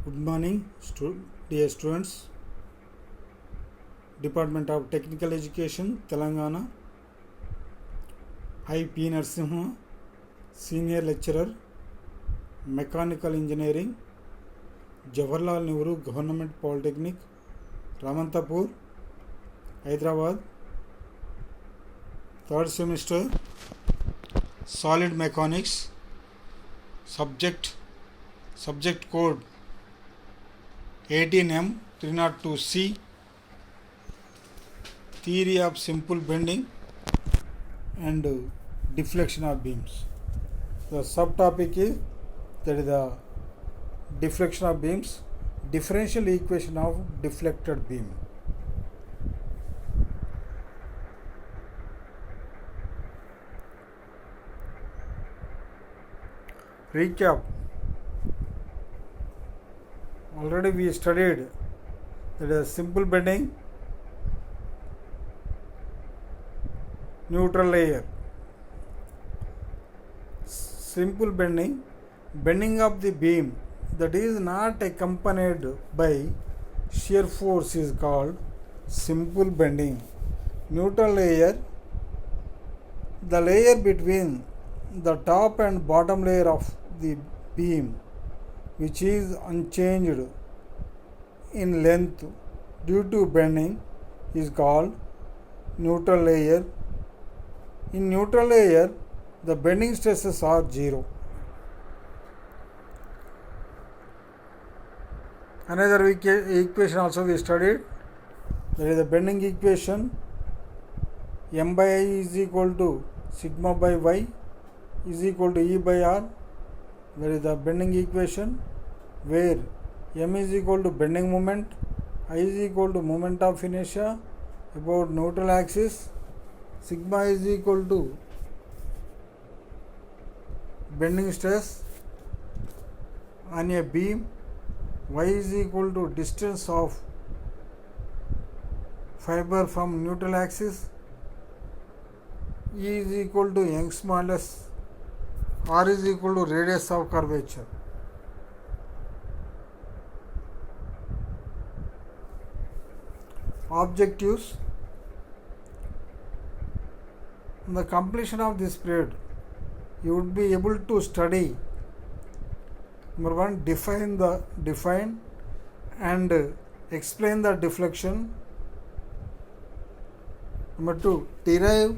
Good morning, dear students. Department of Technical Education, Telangana. I. P. Narasimha, Senior Lecturer, Mechanical Engineering, Jawaharlal Nehru Government Polytechnic, Ramantapur, Hyderabad. Third semester, Solid Mechanics, subject code 18M 302C, theory of simple bending and deflection of beams. The subtopic is the deflection of beams, differential equation of deflected beam. Recap. Already we studied that is simple bending, neutral layer. Simple bending of the beam that is not accompanied by shear force is called simple bending. Neutral layer, the layer between the top and bottom layer of the beam, which is unchanged in length due to bending, is called neutral layer. In neutral layer, the bending stresses are zero. Another equation also we studied, that is the bending equation. M by I is equal to sigma by y is equal to E by R. That is the bending equation, where M is equal to bending moment, I is equal to moment of inertia about neutral axis, sigma is equal to bending stress on a beam, y is equal to distance of fiber from neutral axis, E is equal to Young's modulus, R is equal to radius of curvature. Objectives. On the completion of this period, you would be able to study: number one, define and explain the deflection. Number two, derive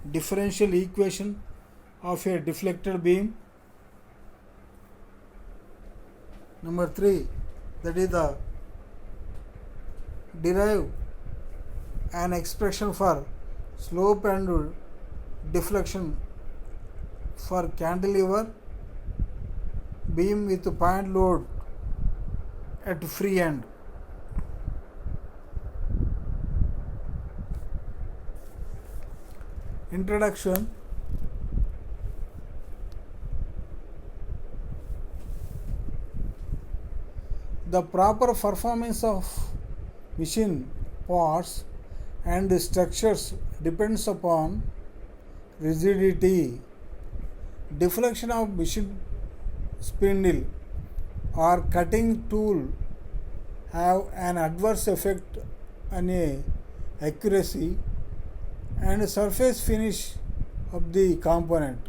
differential equation of a deflected beam. Number three, that is the derive an expression for slope and deflection for cantilever beam with point load at free end. Introduction. The proper performance of machine parts and structures depends upon rigidity. Deflection of machine spindle or cutting tool have an adverse effect on accuracy and surface finish of the component.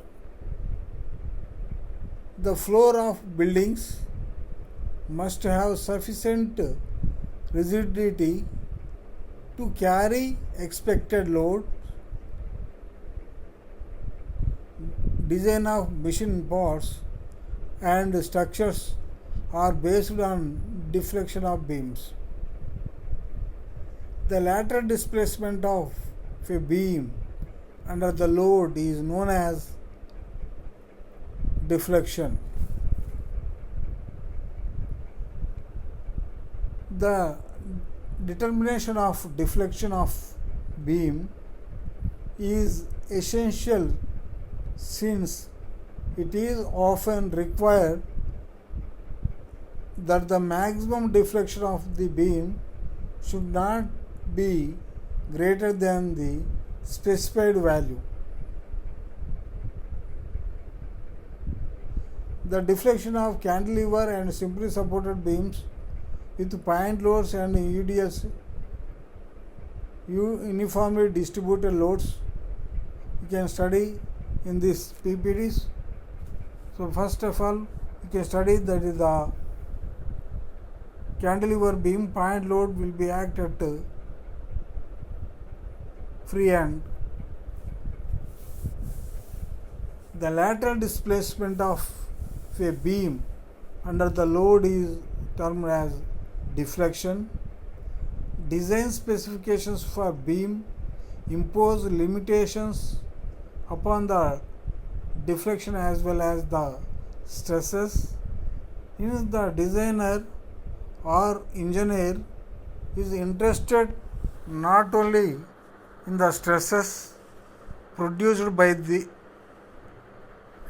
The floor of buildings must have sufficient rigidity to carry expected load. Design of machine parts and structures are based on deflection of beams. The lateral displacement of a beam under the load is known as deflection. The determination of deflection of beam is essential, since it is often required that the maximum deflection of the beam should not be greater than the specified value. The deflection of cantilever and simply supported beams with point loads and UDS, uniformly distributed loads, you can study in this PPTs. So first of all, you can study that is the cantilever beam point load will be act at free end. The lateral displacement of a beam under the load is termed as deflection. Design specifications for beam impose limitations upon the deflection as well as the stresses. Hence, the designer or engineer is interested not only in the stresses produced by the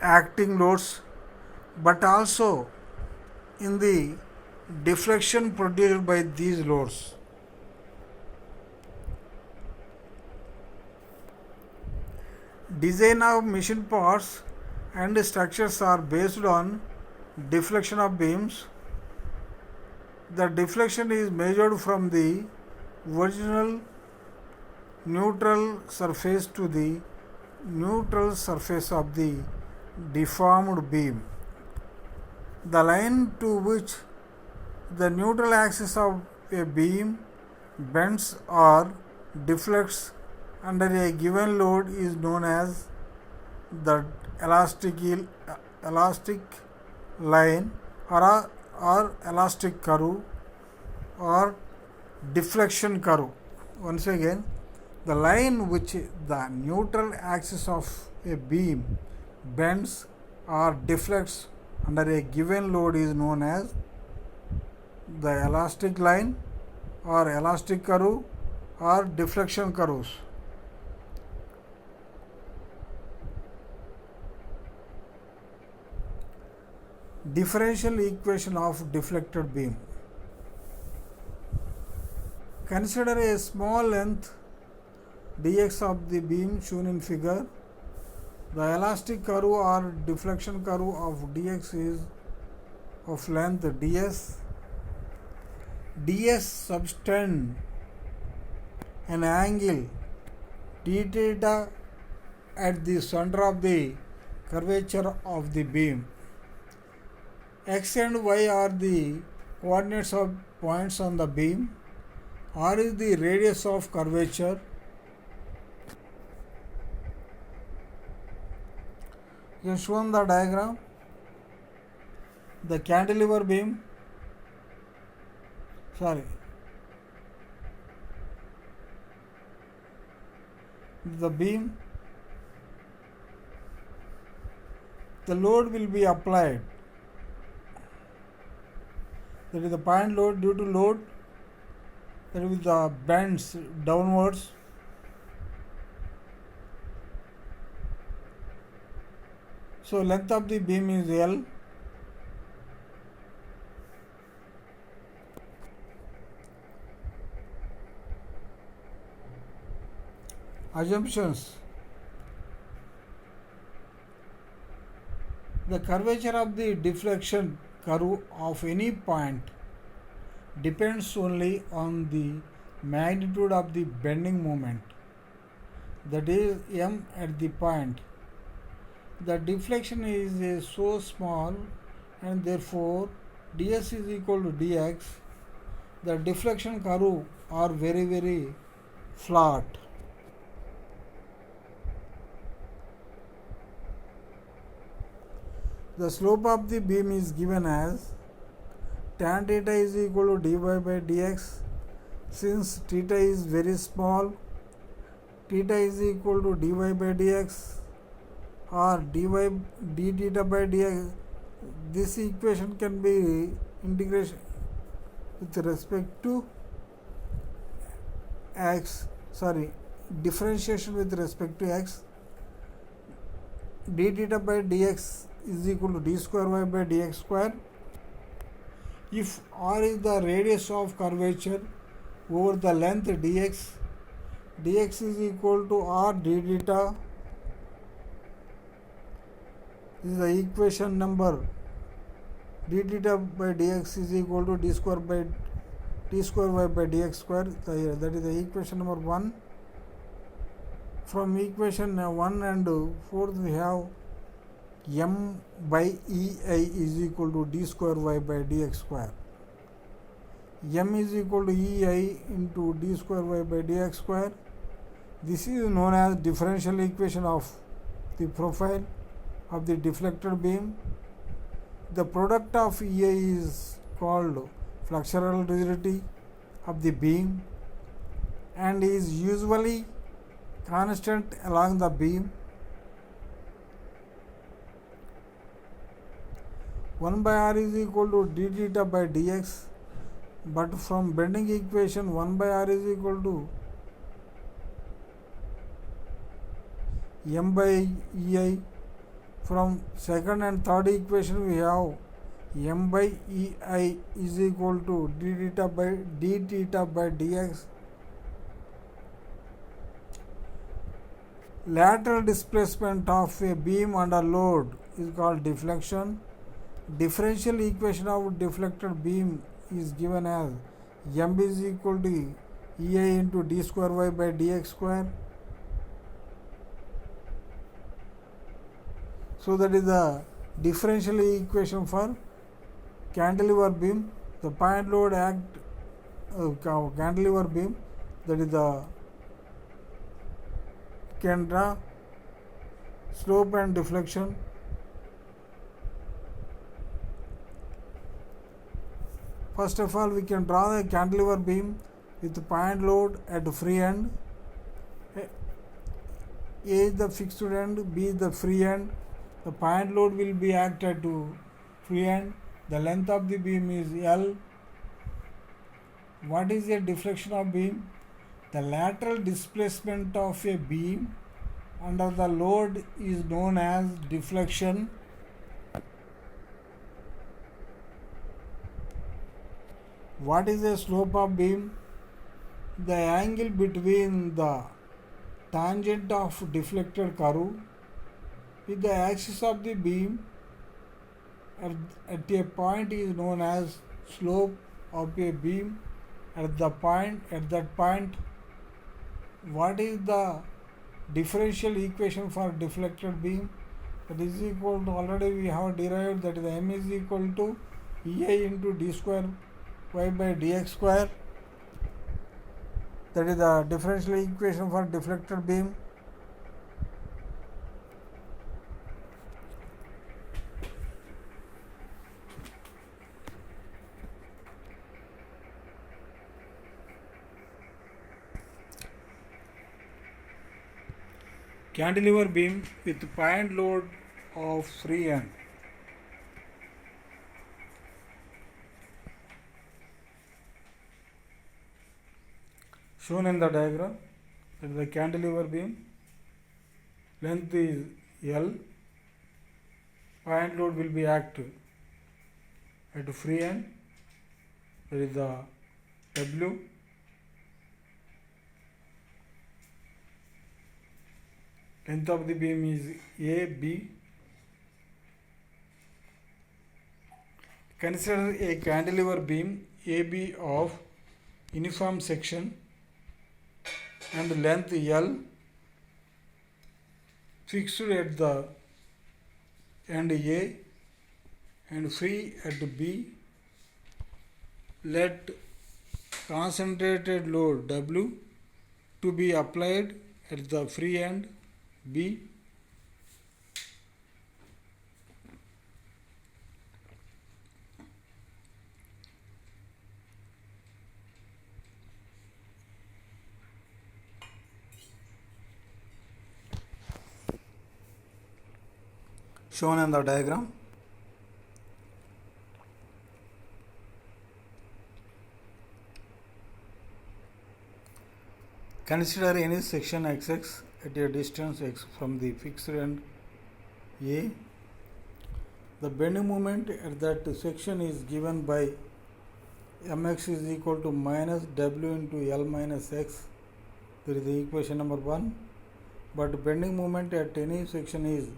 acting loads but also in the deflection produced by these loads. Design of machine parts and structures are based on deflection of beams. The deflection is measured from the original neutral surface to the neutral surface of the deformed beam. The line to which the neutral axis of a beam bends or deflects under a given load is known as the elastic line or elastic curve or deflection curve. Once again, the line which the neutral axis of a beam bends or deflects under a given load is known as the elastic line or elastic curve or deflection curves. Differential equation of deflected beam. Consider a small length dx of the beam shown in figure. The elastic curve or deflection curve of dx is of length ds. ds subtend an angle d theta at the center of the curvature of the beam. X and y are the coordinates of points on the beam. R is the radius of curvature. You can show on the diagram the cantilever beam. The beam. The load will be applied. That is the point load due to load. That is the bends downwards. So length of the beam is L. Assumptions. The curvature of the deflection curve of any point depends only on the magnitude of the bending moment, that is m at the point. The deflection is so small and therefore ds is equal to dx. The deflection curve are very flat. The slope of the beam is given as tan theta is equal to dy by dx. Since theta is very small, theta is equal to dy by dx or d theta by dx. This equation can be integration with respect to differentiation with respect to x. D theta by dx is equal to d square y by dx square. If r is the radius of curvature over the length dx, dx is equal to r d theta. This is the equation number d theta by dx is equal to d square by t square y by dx square. That is the equation number 1. From equation 1 and 4 we have m by ei is equal to d square y by dx square. M is equal to ei into d square y by dx square. This is known as differential equation of the profile of the deflected beam. The product of ei is called flexural rigidity of the beam and is usually constant along the beam. 1 by r is equal to d theta by dx, but from bending equation 1 by r is equal to m by ei. From second and third equation we have m by ei is equal to d theta by dx. Lateral displacement of a beam under load is called deflection. Differential equation of deflected beam is given as m is equal to ei into d square y by dx square. So that is the differential equation for cantilever beam. The point load cantilever beam, that is the can draw slope and deflection. First of all, we can draw the cantilever beam with point load at free end. A is the fixed end, B is the free end. The point load will be acted to free end. The length of the beam is L. What is a deflection of beam? The lateral displacement of a beam under the load is known as deflection. What is the slope of beam? The angle between the tangent of deflected curve with the axis of the beam at a point is known as slope of a beam at that point. What is the differential equation for deflected beam? That is equal to, already we have derived, that is m is equal to ei into d square y by dx square. That is the differential equation for deflected beam. Cantilever beam with point load of free end. Shown in the diagram, that is the cantilever beam. Length is L. Point load will be acted at free end. That is the W. Length of the beam is AB. Consider a cantilever beam AB of uniform section and length L fixed at the end A and free at B. Let concentrated load W to be applied at the free end B. Shown in the diagram. Consider any section XX at a distance x from the fixed end A. The bending moment at that section is given by mx is equal to minus w into L minus x. That is the equation number 1. But bending moment at any section is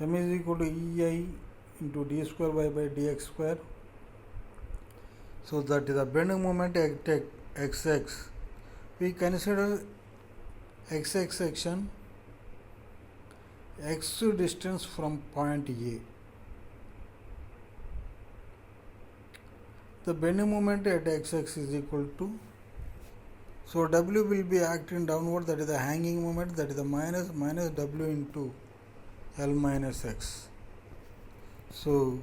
m is equal to ei into d square y by dx square. So that is the bending moment at xx. We consider xx section, x distance from point A. The bending moment at xx is equal to, so W will be acting downward, that is the hanging moment, that is the minus W into L minus x. So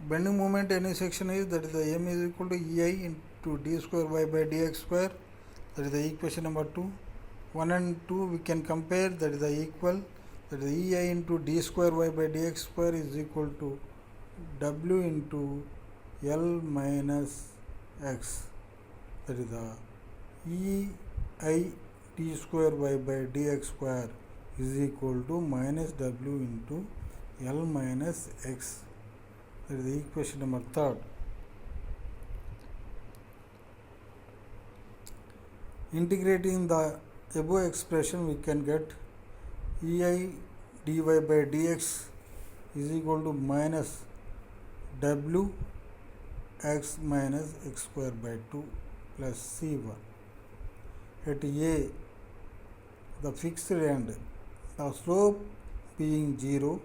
bending moment any section is, that is the m is equal to ei into d square y by dx square. That is the equation number 2. 1 and 2 we can compare, that is the equal, that is the ei into d square y by dx square is equal to w into L minus x. That is the ei d square y by dx square is equal to minus w into L minus x. That is the equation number 3. Integrating the above expression, we can get ei dy by dx is equal to minus w x minus x square by 2 plus c1. At a, the fixed end, the slope being 0,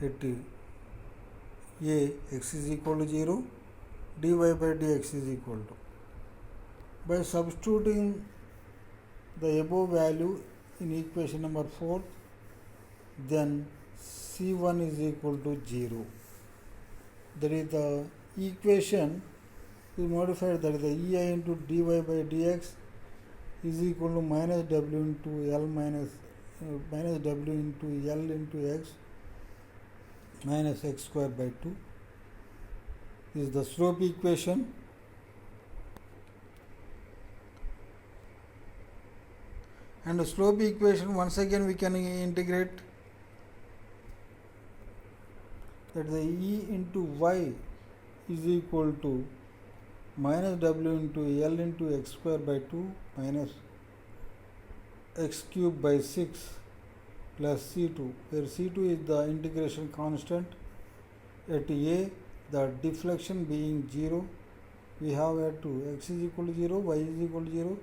at a x is equal to 0, dy by dx is equal to. By substituting the above value in equation number 4, then c1 is equal to 0. That is the equation is modified, that is the ei into dy by dx is equal to minus w into L minus w into L into x minus x square by 2. This is the slope equation. And the slope equation, once again we can integrate, that the e into y is equal to minus w into L into x square by 2 minus x cube by 6 plus c2, where c2 is the integration constant. At a, the deflection being 0, we have at 2 x is equal to 0, y is equal to 0,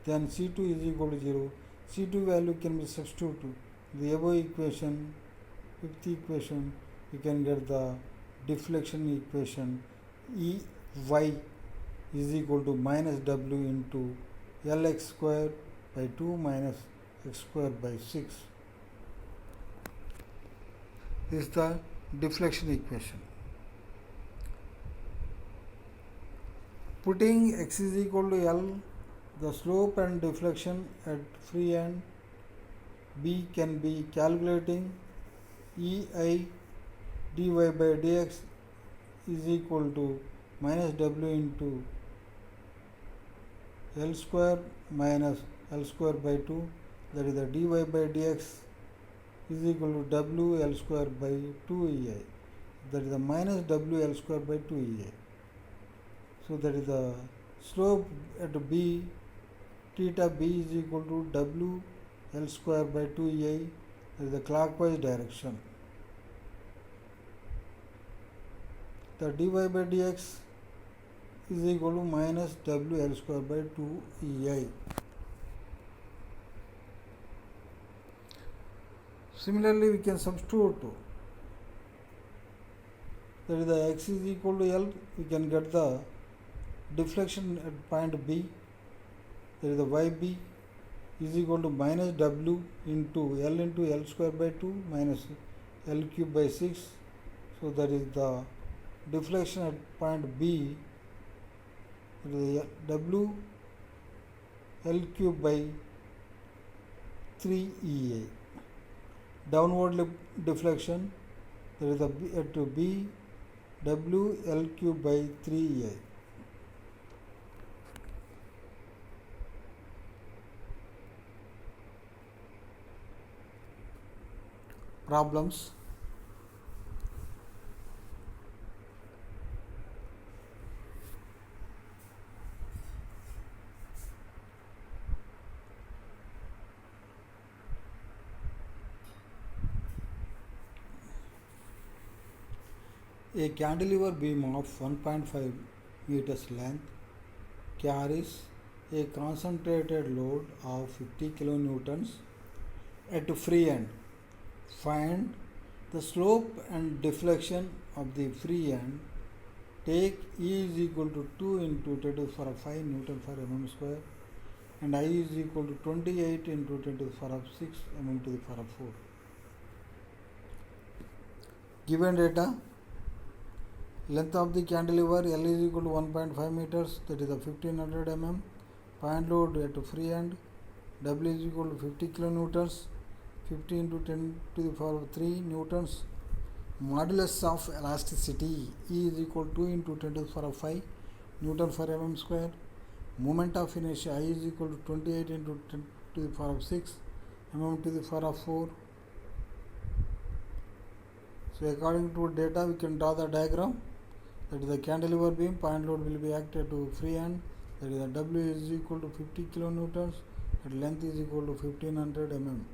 then c2 is equal to 0. c2 value can be substituted. The above equation, fifth equation, we can get the deflection equation E y is equal to minus w into Lx square by 2 minus x square by 6. This is the deflection equation. Putting x is equal to L, the slope and deflection at free end B can be calculating. ei dy by dx is equal to minus w into L square minus L square by 2, that is the dy by dx is equal to w L square by 2 ei, that is the minus w L square by 2 ei. So that is the slope at B, theta B is equal to w L square by 2 ei, that is the clockwise direction. The dy by dx is equal to minus w L square by 2 ei. Similarly, we can substitute, that is the x is equal to L, we can get the deflection at point B, that is the yb is equal to minus w into L square by 2 minus L cube by 6. So that is the deflection at point B, that is w L cube by 3 ei. Downward deflection, that is the at B, w L cube by 3 ei. Problems. A cantilever beam of 1.5 meters length carries a concentrated load of 50 kilonewtons at free end. Find the slope and deflection of the free end. Take E is equal to 2 into 10 to the power of 5 Newton per mm square and I is equal to 28 into 10 to the power of 6 mm to the power of 4. Given data, length of the cantilever L is equal to 1.5 meters, that is the 1500 mm. Point load at free end W is equal to 50 kilonewtons, 50 into 10 to the power of 3 newtons. Modulus of elasticity E is equal to 2 into 10 to the power of 5 Newton per mm square. Moment of inertia I is equal to 28 into 10 to the power of 6 mm to the power of 4. So according to data we can draw the diagram. That is the cantilever beam, point load will be acted to free end, that is the W is equal to 50 kilonewtons and length is equal to 1500 mm.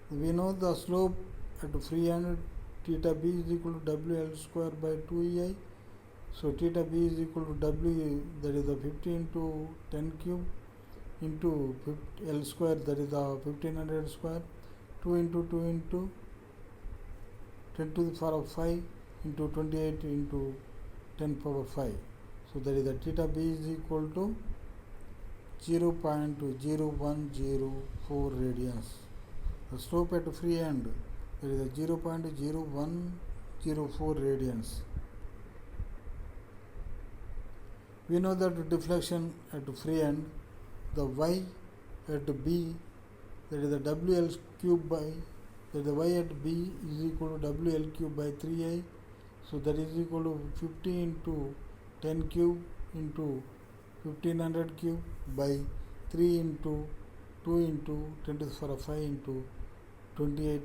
We know the slope at free end theta B is equal to WL square by 2EI. So theta B is equal to W, that is the 50 into 10 cube into L square, that is the 1500 square, 2 into 10 to the power of 5 into 28 into 10 power 5. So that is the theta B is equal to 0.0104 radians. The slope at free end, that is the 0.0104 radians. We know that deflection at free end, the y at b, that is the WL cube by, that the y at b is equal to WL cube by 3i. So that is equal to 50 into 10 cube into 1500 cube by 3 into 2 into 10 to the power of 5 into 28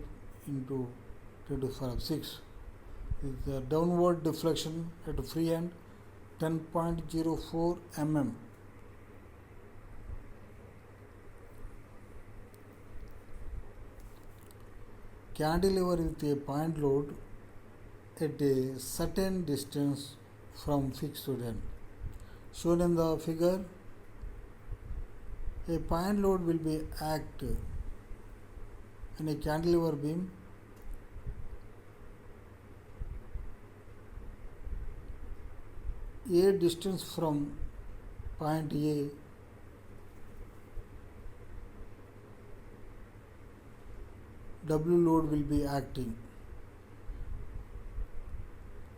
into 10 to the power of 6. The downward deflection at free end 10.04 mm. Cantilever with a point load at a certain distance from fixed end. Shown in the figure, a point load will be acted in a cantilever beam a distance from point A W load will be acting.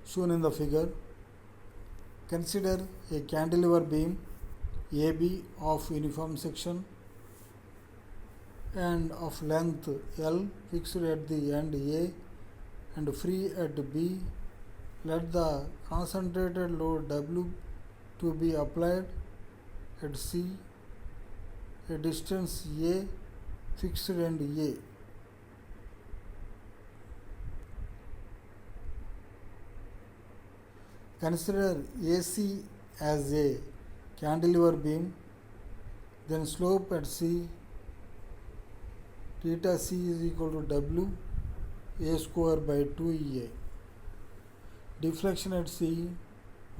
Shown in the figure, consider a cantilever beam AB of uniform section and of length L fixed at the end A and free at B. Let the concentrated load W to be applied at C, a distance A fixed and A. Consider AC as a cantilever beam, then slope at C, theta C is equal to W A square by 2EA. Deflection at C,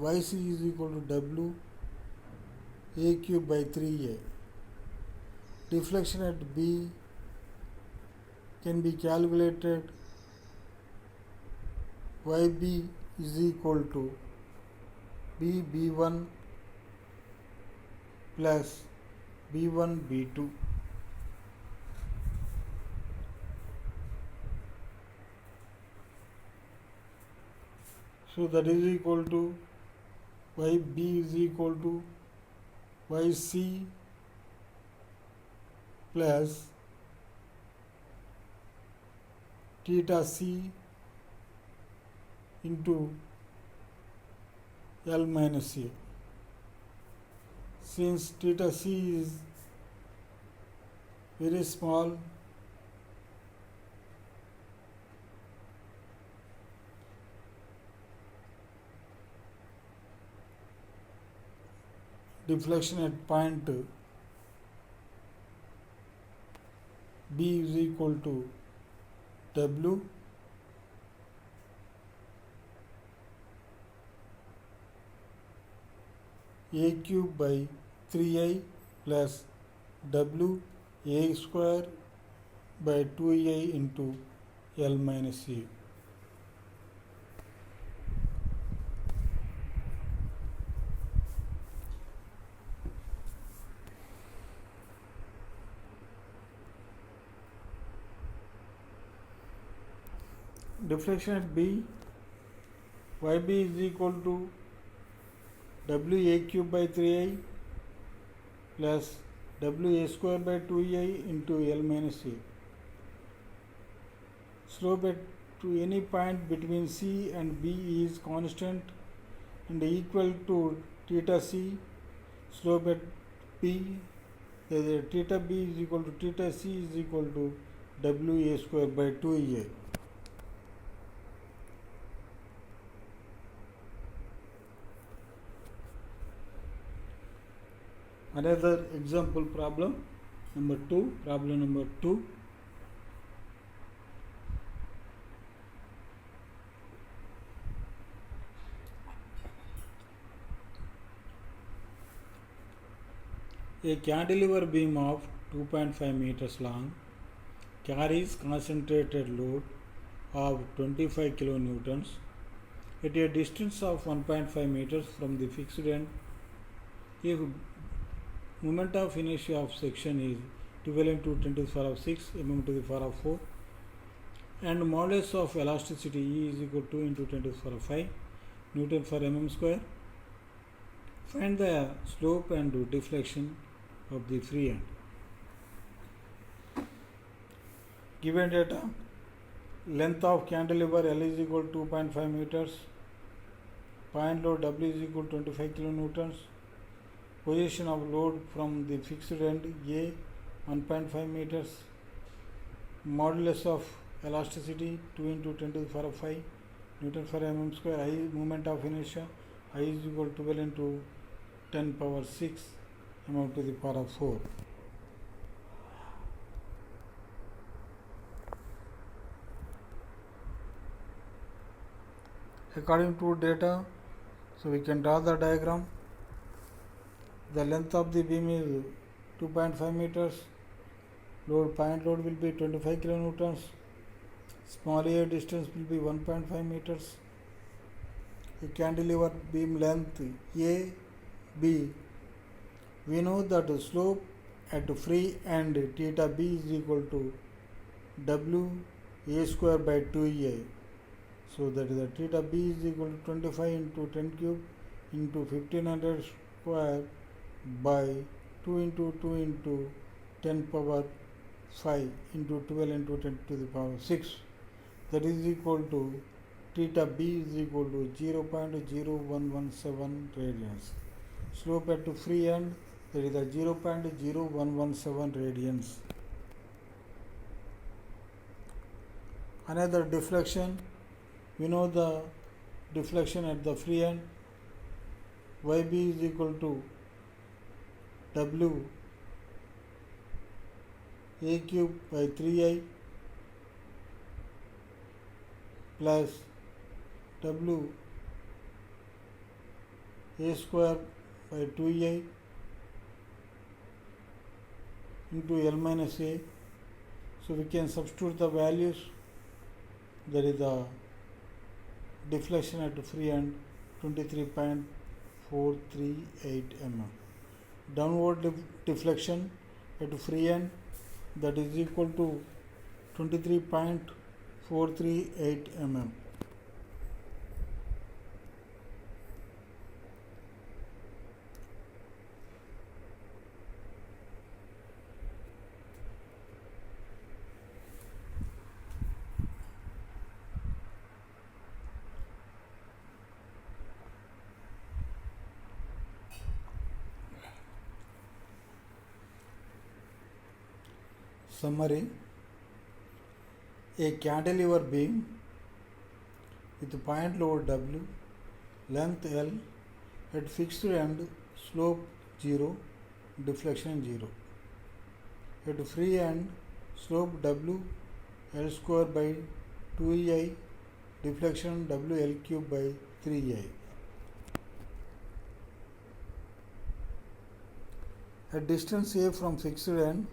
YC is equal to W A cube by 3A. Deflection at B can be calculated. YB is equal to B1 plus B1 B2. So that is equal to YB is equal to YC plus theta C into L minus A. Since theta C is very small, deflection at point B is equal to W a cube by 3I plus w a square by 2I into L minus a. Deflection at B, yb is equal to w a cube by 3I plus w a square by 2I into L minus a. Slope at to any point between C and B is constant and equal to theta C. Slope at B, theta B is equal to theta C is equal to w a square by 2a. Another example problem number 2, problem number 2. A cantilever beam of 2.5 meters long carries concentrated load of 25 kilonewtons at a distance of 1.5 meters from the fixed end. If moment of inertia of section is equivalent to 10 to the power of 6 mm to the power of 4 and modulus of elasticity E is equal to 2 into 10 to the power of 5 Newton per mm square. Find the slope and deflection of the free end. Given data, length of cantilever L is equal to 2.5 meters, point load W is equal to 25 kilonewtons, position of load from the fixed end A 1.5 meters, modulus of elasticity 2 into 10 to the power of 5 Newton per mm square, I moment of inertia I is equal to equivalent to 10 power 6 mm to the power of 4. According to data, so we can draw the diagram. The length of the beam is 2.5 meters. Point load will be 25 kilonewtons. Small A distance will be 1.5 meters. A cantilever beam length A, B. We know that the slope at free end theta B is equal to W A square by 2A. So that is the theta B is equal to 25 into 10 cube into 1500 square by 2 into 10 power 5 into 12 into 10 to the power 6. That is equal to theta B is equal to 0.0117 radians. Slope at the free end, that is the 0.0117 radians. Another deflection, we know the deflection at the free end, yb is equal to w a cube by 3I plus w a square by 2I into L minus a. So we can substitute the values. That is the deflection at the free end 23.438 mm. Downward deflection at the free end, that is equal to 23.438 mm. Summary: a cantilever beam with point load W, length L, at fixed end, slope 0, deflection 0. At free end, slope W, L square by 2I, deflection W L cube by 3I. At distance a from fixed end,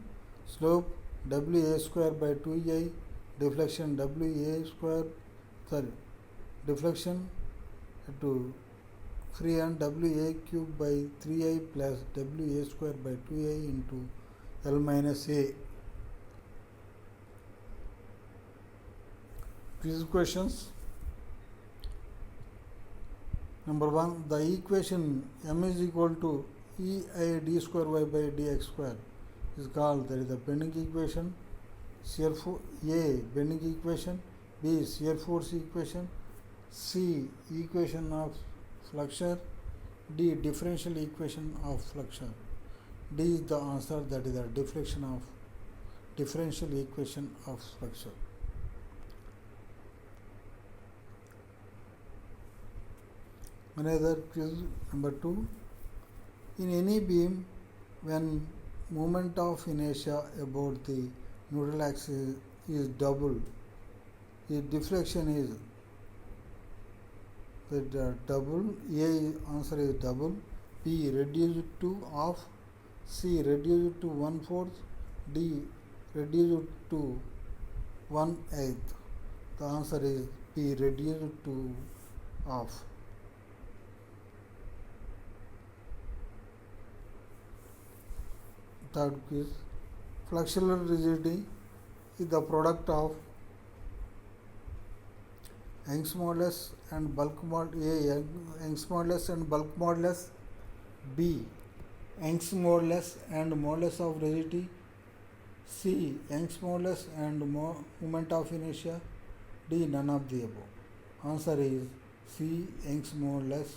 slope WA square by 2a, deflection WA square, deflection to free end WA cube by 3a plus WA square by 2a into L minus a. Quiz questions. Number 1, the equation m is equal to ei d square y by dx square is called, that is the bending equation. Shear force A, bending equation. B, shear force equation. C, equation of flexure. D, differential equation of flexure. D is the answer, that is the differential equation of flexure. Another quiz, number 2. In any beam, when moment of inertia about the neutral axis is double, the deflection is double. A answer is double. B, reduced to half. C, reduced to 1/4. D, reduced to 1/8. The answer is B, reduced to half. Third quiz. Flexural rigidity is the product of Young's modulus and bulk modulus. A, Young's modulus and bulk modulus. B, Young's modulus and modulus of rigidity. C, Young's modulus and moment of inertia. D, none of the above. Answer is C, Young's modulus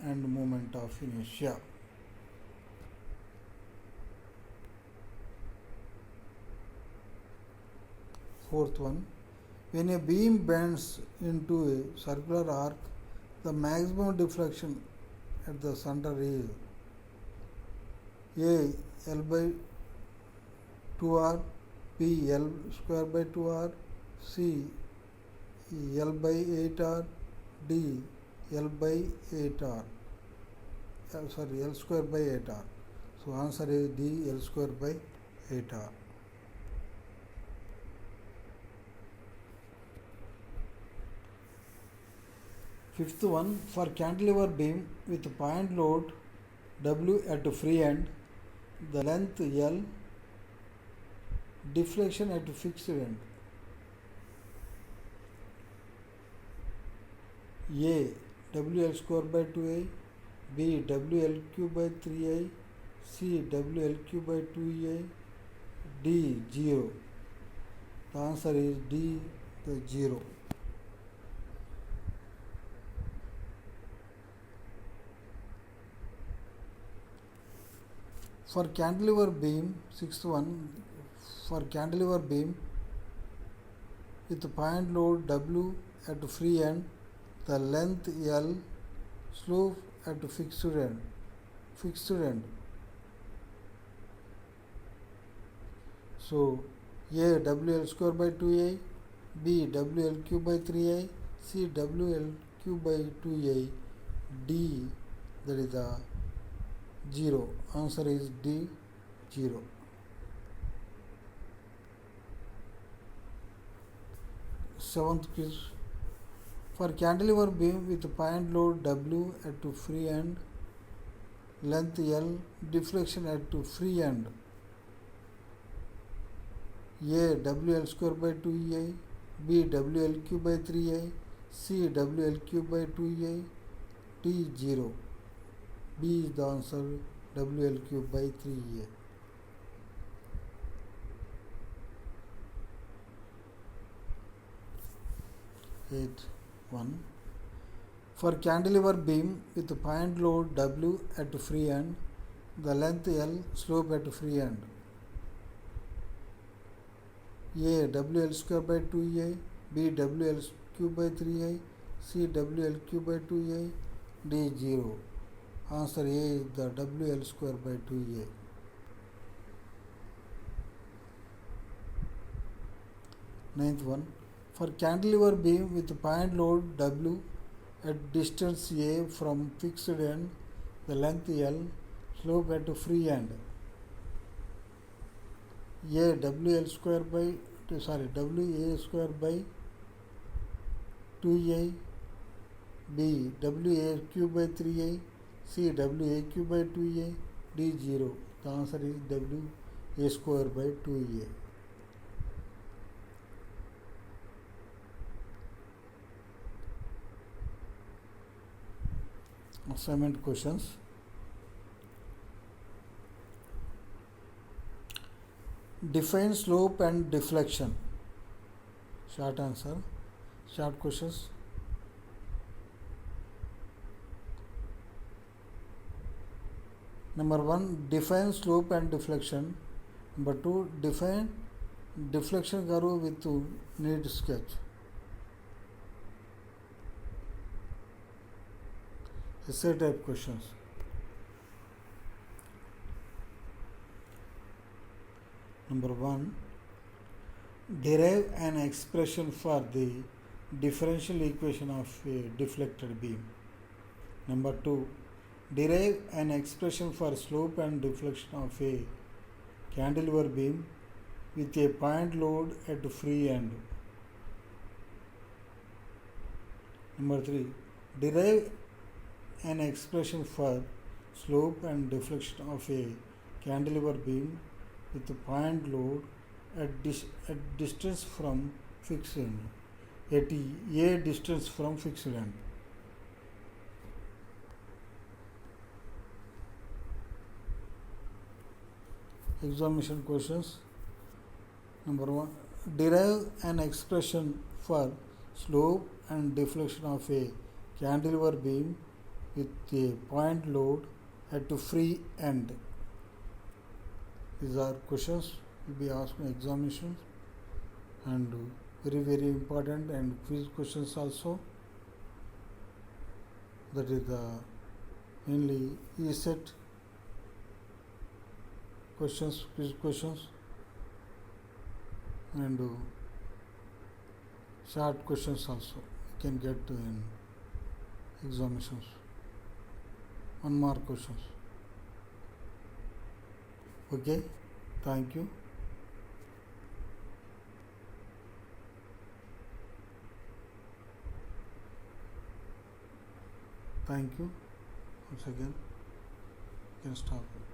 and moment of inertia. Fourth one, when a beam bends into a circular arc, the maximum deflection at the center is A, L by 2r, B, L square by 2r, C, L by 8r, D, L by 8r. L square by 8r. So answer is D, L square by 8r. Fifth one, for cantilever beam with point load W at free end, the length L, deflection at fixed end. A, WL square by 2a, B, WL cube by 3a, C, WL cube by 2a, D, 0. The answer is D, the 0. For cantilever beam, sixth one, for cantilever beam with point load W at free end, the length L, slope at fixed end. So A, WL square by 2a, B, WL cube by 3a, C, WL cube by 2a, D, that is the 0. Answer is D, 0. Seventh quiz. For cantilever beam with point load W at free end, length L, deflection at free end. A, WL square by 2a, B, WL cube by 3a, C, WL cube by 2a, D, 0. B is the answer, WL cube by 3a. Eighth one. For cantilever beam with point load W at free end, the length L, slope at free end. A, WL square by 2a, B, WL cube by 3a, C, WL cube by 2a, D, 0. Answer A is the WL square by 2a. Ninth one. For cantilever beam with point load W at distance A from fixed end, the length L, slope at free end. A WL square by WA square by 2A, B WA cube by 3A, C WA cube by 2A, D 0. The answer is WA square by 2A. Assignment questions. Define slope and deflection. Short answer. Short questions. Number 1, define slope and deflection. Number 2, define deflection curve with need sketch. Essay type questions. Number 1, derive an expression for the differential equation of a deflected beam. Number 2, derive an expression for slope and deflection of a cantilever beam with a point load at free end. Number 3, derive an expression for slope and deflection of a cantilever beam with a point load at distance from fixed end, at a distance from fixed end. Examination questions. Number 1, derive an expression for slope and deflection of a cantilever beam with a point load at free end. These are questions will be asked in examinations, and very important, and quiz questions also. That is the mainly ESET questions, quiz questions, and short questions also you can get in examinations. 1 mark questions. Okay, thank you. Thank you. Once again, you can stop it.